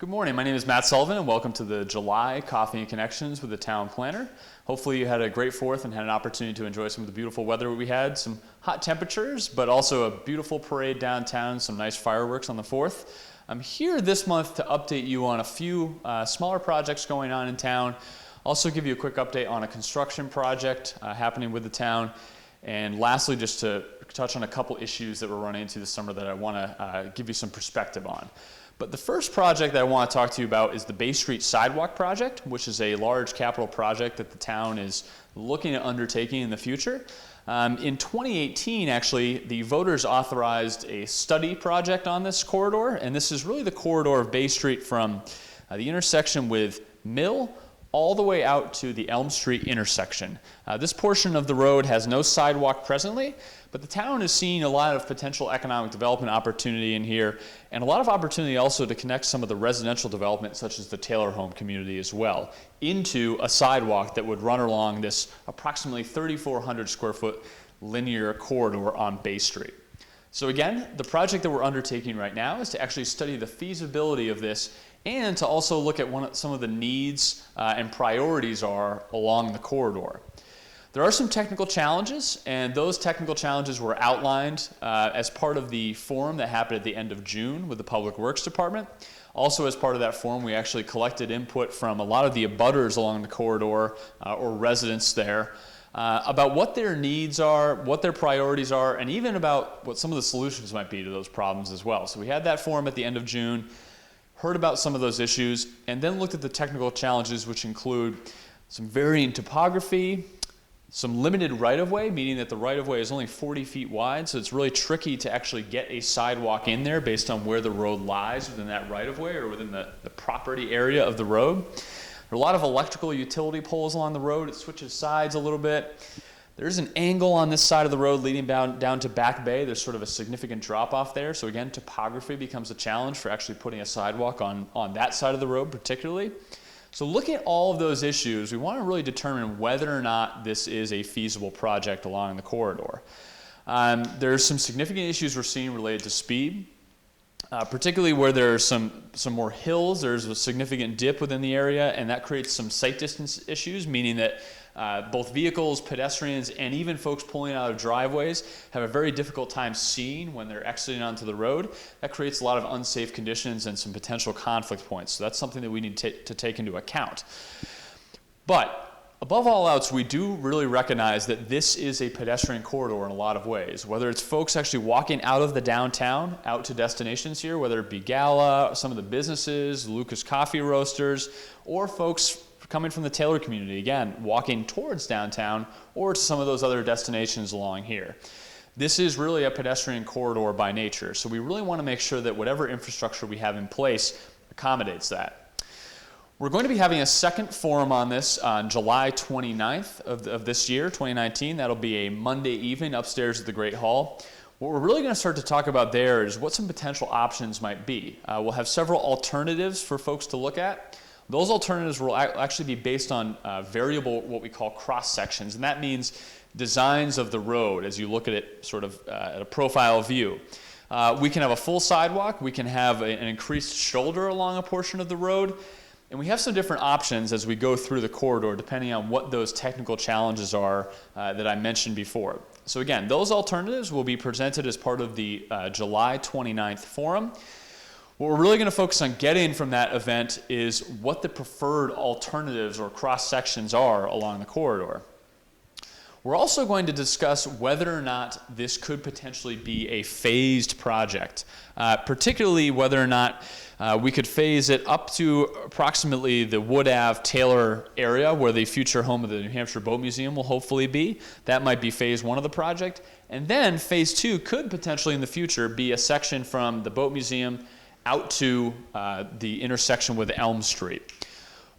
Good morning, my name is Matt Sullivan and welcome to the July Coffee and Connections with the Town Planner. Hopefully you had a great 4th and had an opportunity to enjoy some of the beautiful weather we had, some hot temperatures, but also a beautiful parade downtown, some nice fireworks on the 4th. I'm here this month to update you on a few smaller projects going on in town. Also give you a quick update on a construction project happening with the town. And lastly, just to touch on a couple issues that we're running into this summer that I want to give you some perspective on. But the first project that I want to talk to you about is the Bay Street Sidewalk Project, which is a large capital project that the town is looking at undertaking in the future. In 2018, actually, the voters authorized a study project on this corridor, and this is really the corridor of Bay Street from the intersection with Mill all the way out to the Elm Street intersection. This portion of the road has no sidewalk presently, but the town is seeing a lot of potential economic development opportunity in here, and a lot of opportunity also to connect some of the residential development, such as the Taylor Home community as well, into a sidewalk that would run along this approximately 3,400 square foot linear corridor on Bay Street. So again, the project that we're undertaking right now is to actually study the feasibility of this and to also look at what some of the needs and priorities are along the corridor. There are some technical challenges, and those technical challenges were outlined as part of the forum that happened at the end of June with the Public Works Department. Also, as part of that forum, we actually collected input from a lot of the abutters along the corridor or residents there about what their needs are, what their priorities are, and even about what some of the solutions might be to those problems as well. So we had that forum at the end of June, heard about some of those issues, and then looked at the technical challenges, which include some varying topography, some limited right-of-way, meaning that the right-of-way is only 40 feet wide, so it's really tricky to actually get a sidewalk in there based on where the road lies within that right-of-way or within the property area of the road. There are a lot of electrical utility poles along the road. It switches sides a little bit. There's an angle on this side of the road leading down to Back Bay. There's sort of a significant drop-off there. So again, topography becomes a challenge for actually putting a sidewalk on that side of the road particularly. So looking at all of those issues, we want to really determine whether or not this is a feasible project along the corridor. There's some significant issues we're seeing related to speed, particularly where there are some more hills. There's a significant dip within the area, and that creates some sight distance issues, meaning that both vehicles, pedestrians, and even folks pulling out of driveways have a very difficult time seeing when they're exiting onto the road. That creates a lot of unsafe conditions and some potential conflict points. So that's something that we need to take into account. But above all else, we do really recognize that this is a pedestrian corridor in a lot of ways. Whether it's folks actually walking out of the downtown, out to destinations here, whether it be Gala, some of the businesses, Lucas Coffee Roasters, or folks coming from the Taylor community, again, walking towards downtown or to some of those other destinations along here. This is really a pedestrian corridor by nature, so we really want to make sure that whatever infrastructure we have in place accommodates that. We're going to be having a second forum on this on July 29th of this year, 2019. That'll be a Monday evening upstairs at the Great Hall. What we're really going to start to talk about there is what some potential options might be. We'll have several alternatives for folks to look at. Those alternatives will actually be based on variable, what we call cross sections, and that means designs of the road as you look at it sort of at a profile view. We can have a full sidewalk, we can have an increased shoulder along a portion of the road, and we have some different options as we go through the corridor depending on what those technical challenges are that I mentioned before. So again, those alternatives will be presented as part of the July 29th forum. What we're really going to focus on getting from that event is what the preferred alternatives or cross sections are along the corridor. We're also going to discuss whether or not this could potentially be a phased project, particularly whether or not we could phase it up to approximately the Wood Ave Taylor area where the future home of the New Hampshire Boat Museum will hopefully be. That might be phase 1 of the project. And then phase 2 could potentially in the future be a section from the Boat Museum out to the intersection with Elm Street.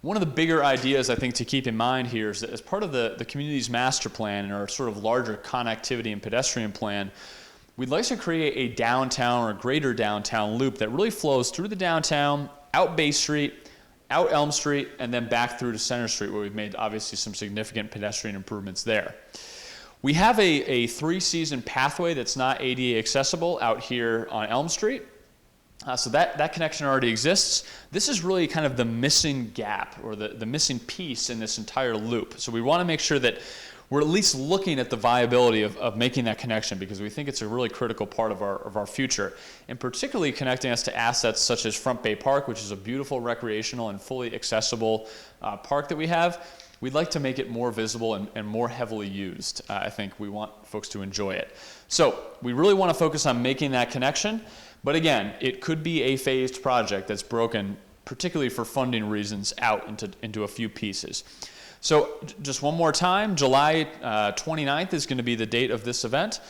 One of the bigger ideas I think to keep in mind here is that as part of the community's master plan and our sort of larger connectivity and pedestrian plan, we'd like to create a downtown or greater downtown loop that really flows through the downtown, out Bay Street, out Elm Street, and then back through to Center Street where we've made obviously some significant pedestrian improvements there. We have a 3-season pathway that's not ADA accessible out here on Elm Street. So that connection already exists. This is really kind of the missing gap or the missing piece in this entire loop. So we want to make sure that we're at least looking at the viability of making that connection, because we think it's a really critical part of our future, and particularly connecting us to assets such as Front Bay Park, which is a beautiful recreational and fully accessible park that we have. We'd like to make it more visible and more heavily used. I think we want folks to enjoy it. So we really want to focus on making that connection. But again, it could be a phased project that's broken, particularly for funding reasons, out into a few pieces. So just one more time, July 29th is going to be the date of this event.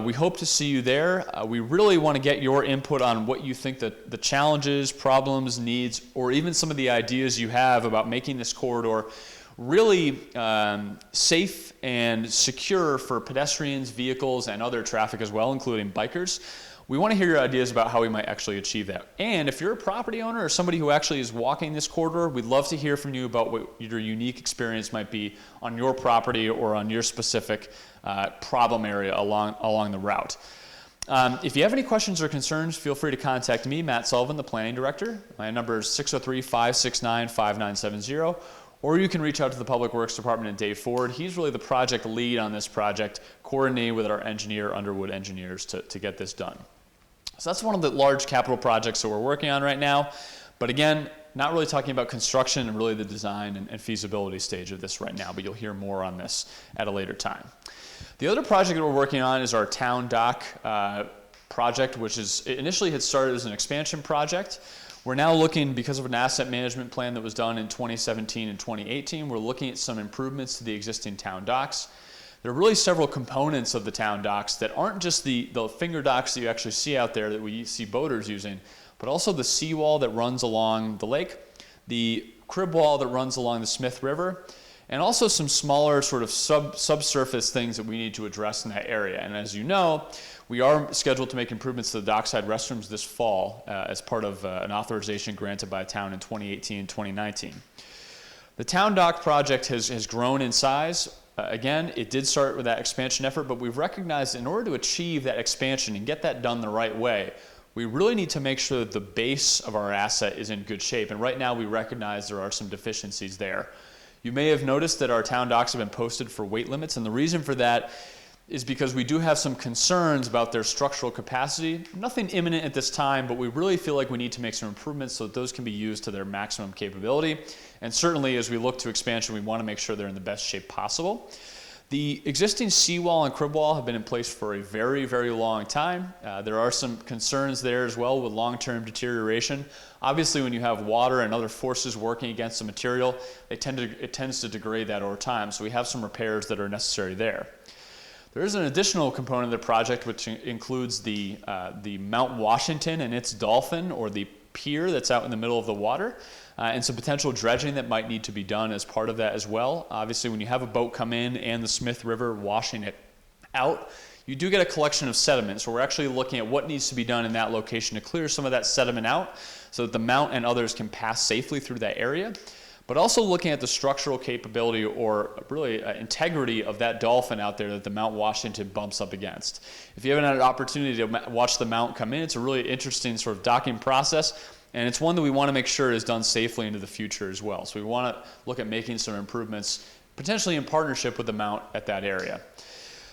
We hope to see you there. We really want to get your input on what you think that the challenges, problems, needs, or even some of the ideas you have about making this corridor really safe and secure for pedestrians, vehicles, and other traffic as well, including bikers. We want to hear your ideas about how we might actually achieve that. And if you're a property owner or somebody who actually is walking this corridor, we'd love to hear from you about what your unique experience might be on your property or on your specific problem area along the route. If you have any questions or concerns, feel free to contact me, Matt Sullivan, the Planning Director. My number is 603-569-5970. Or you can reach out to the Public Works Department and Dave Ford. He's really the project lead on this project, coordinating with our engineer, Underwood Engineers, to get this done. So that's one of the large capital projects that we're working on right now. But again, not really talking about construction and really the design and feasibility stage of this right now, but you'll hear more on this at a later time. The other project that we're working on is our town dock project, which initially had started as an expansion project. We're now looking, because of an asset management plan that was done in 2017 and 2018, we're looking at some improvements to the existing town docks. There are really several components of the town docks that aren't just the finger docks that you actually see out there that we see boaters using, but also the seawall that runs along the lake, the crib wall that runs along the Smith River, and also some smaller sort of subsurface things that we need to address in that area. And as you know, we are scheduled to make improvements to the dockside restrooms this fall as part of an authorization granted by a town in 2018 and 2019. The town dock project has grown in size. Again, it did start with that expansion effort, but we've recognized in order to achieve that expansion and get that done the right way, we really need to make sure that the base of our asset is in good shape. And right now we recognize there are some deficiencies there. You may have noticed that our town docks have been posted for weight limits, and the reason for that is because we do have some concerns about their structural capacity. Nothing imminent at this time, but we really feel like we need to make some improvements so that those can be used to their maximum capability. And certainly as we look to expansion, we want to make sure they're in the best shape possible. The existing seawall and crib wall have been in place for a very, very long time. There are some concerns there as well with long-term deterioration. Obviously, when you have water and other forces working against the material, it tends to degrade that over time. So we have some repairs that are necessary there. There is an additional component of the project which includes the Mount Washington and its dolphin, or the pier that's out in the middle of the water, and some potential dredging that might need to be done as part of that as well. Obviously, when you have a boat come in and the Smith River washing it out, you do get a collection of sediment. So we're actually looking at what needs to be done in that location to clear some of that sediment out so that the Mount and others can pass safely through that area. But also looking at the structural capability or really integrity of that dolphin out there that the Mount Washington bumps up against. If you haven't had an opportunity to watch the Mount come in, it's a really interesting sort of docking process, and it's one that we want to make sure is done safely into the future as well. So we want to look at making some improvements, potentially in partnership with the Mount at that area.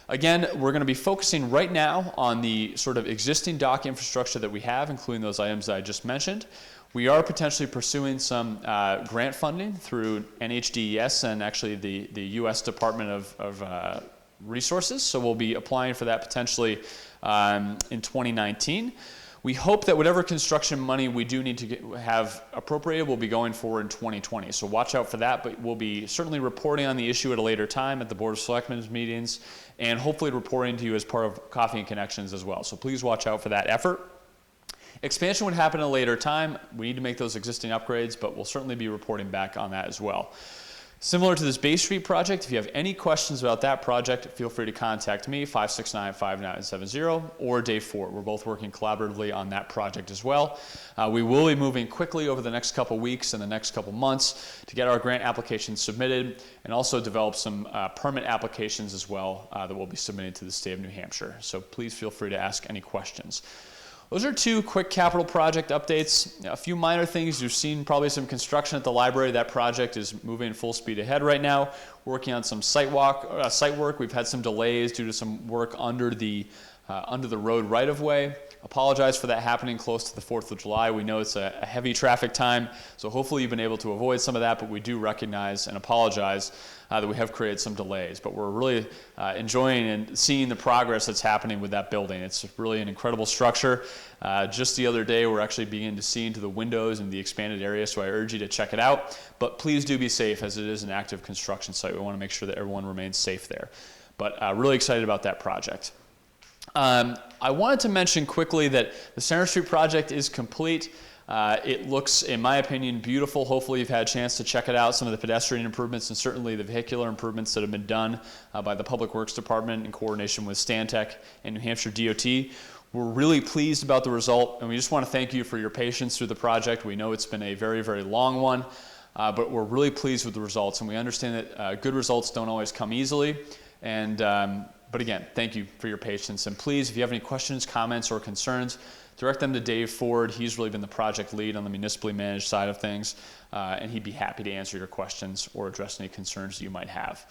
Again, we're going to be focusing right now on the sort of existing dock infrastructure that we have, including those items that I just mentioned. We are potentially pursuing some grant funding through NHDES and actually the U.S. Department of Resources. So we'll be applying for that potentially in 2019. We hope that whatever construction money we do need to have appropriated will be going forward in 2020. So watch out for that, but we'll be certainly reporting on the issue at a later time at the Board of Selectmen's meetings, and hopefully reporting to you as part of Coffee and Connections as well. So please watch out for that effort. Expansion would happen at a later time. We need to make those existing upgrades, but we'll certainly be reporting back on that as well. Similar to this Bay Street project, if you have any questions about that project, feel free to contact me, 569-5970, or Dave Ford. We're both working collaboratively on that project as well. We will be moving quickly over the next couple weeks and the next couple months to get our grant applications submitted and also develop some permit applications as well that we'll be submitting to the state of New Hampshire. So please feel free to ask any questions. Those are two quick capital project updates. A few minor things. You've seen probably some construction at the library. That project is moving full speed ahead right now. Working on some site work. We've had some delays due to some work under the road right-of-way. Apologize for that happening close to the 4th of July. We know it's a heavy traffic time, so hopefully you've been able to avoid some of that, but we do recognize and apologize that we have created some delays. But we're really enjoying and seeing the progress that's happening with that building. It's really an incredible structure. Just the other day, we're actually beginning to see into the windows and the expanded area, so I urge you to check it out. But please do be safe, as it is an active construction site. We want to make sure that everyone remains safe there. But really excited about that project. I wanted to mention quickly that the Center Street project is complete. It looks, in my opinion, beautiful. Hopefully you've had a chance to check it out, some of the pedestrian improvements and certainly the vehicular improvements that have been done by the Public Works Department in coordination with Stantec and New Hampshire DOT. We're really pleased about the result, and we just want to thank you for your patience through the project. We know it's been a very, very long one, but we're really pleased with the results, and we understand that good results don't always come easily. But again, thank you for your patience. And please, if you have any questions, comments, or concerns, direct them to Dave Ford. He's really been the project lead on the municipally managed side of things, and he'd be happy to answer your questions or address any concerns that you might have.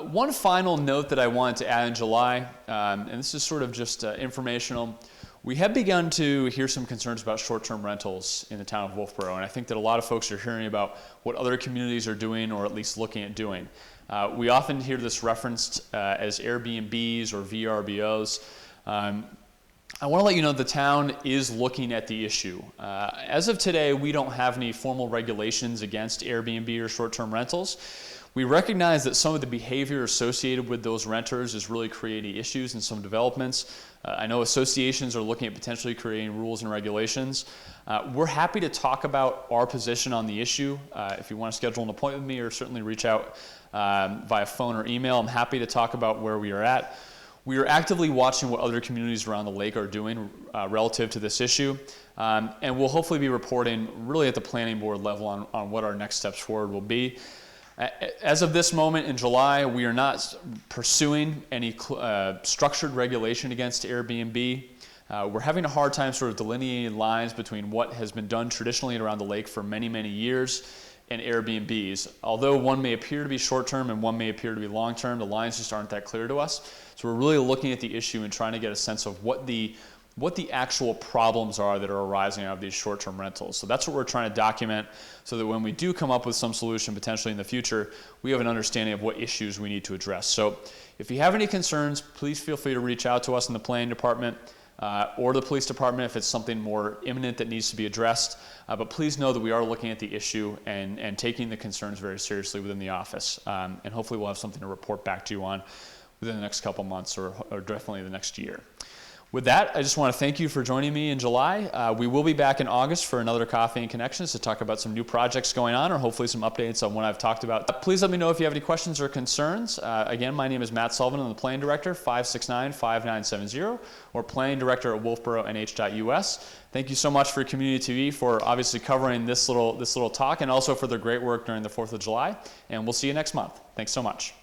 One final note that I wanted to add in July, and this is sort of just informational. We have begun to hear some concerns about short-term rentals in the town of Wolfeboro, and I think that a lot of folks are hearing about what other communities are doing or at least looking at doing. We often hear this referenced as Airbnbs or VRBOs. I want to let you know the town is looking at the issue. As of today, we don't have any formal regulations against Airbnb or short-term rentals. We recognize that some of the behavior associated with those renters is really creating issues in some developments. I know associations are looking at potentially creating rules and regulations. We're happy to talk about our position on the issue. If you want to schedule an appointment with me or certainly reach out via phone or email, I'm happy to talk about where we are at. We are actively watching what other communities around the lake are doing relative to this issue, and we'll hopefully be reporting really at the planning board level on what our next steps forward will be. As of this moment in July, we are not pursuing any structured regulation against Airbnb. We're having a hard time sort of delineating lines between what has been done traditionally around the lake for many, many years and Airbnbs. Although one may appear to be short-term and one may appear to be long-term, the lines just aren't that clear to us. So we're really looking at the issue and trying to get a sense of what the actual problems are that are arising out of these short-term rentals. So that's what we're trying to document so that when we do come up with some solution potentially in the future, we have an understanding of what issues we need to address. So if you have any concerns, please feel free to reach out to us in the planning department or the police department if it's something more imminent that needs to be addressed. But please know that we are looking at the issue and taking the concerns very seriously within the office. And hopefully we'll have something to report back to you on within the next couple months or definitely the next year. With that, I just want to thank you for joining me in July. We will be back in August for another Coffee and Connections to talk about some new projects going on or hopefully some updates on what I've talked about. Please let me know if you have any questions or concerns. Again, my name is Matt Sullivan. I'm the Planning Director, 569-5970, or Planning Director at wolfeboronh.us. Thank you so much for Community TV for obviously covering this little talk and also for their great work during the 4th of July. And we'll see you next month. Thanks so much.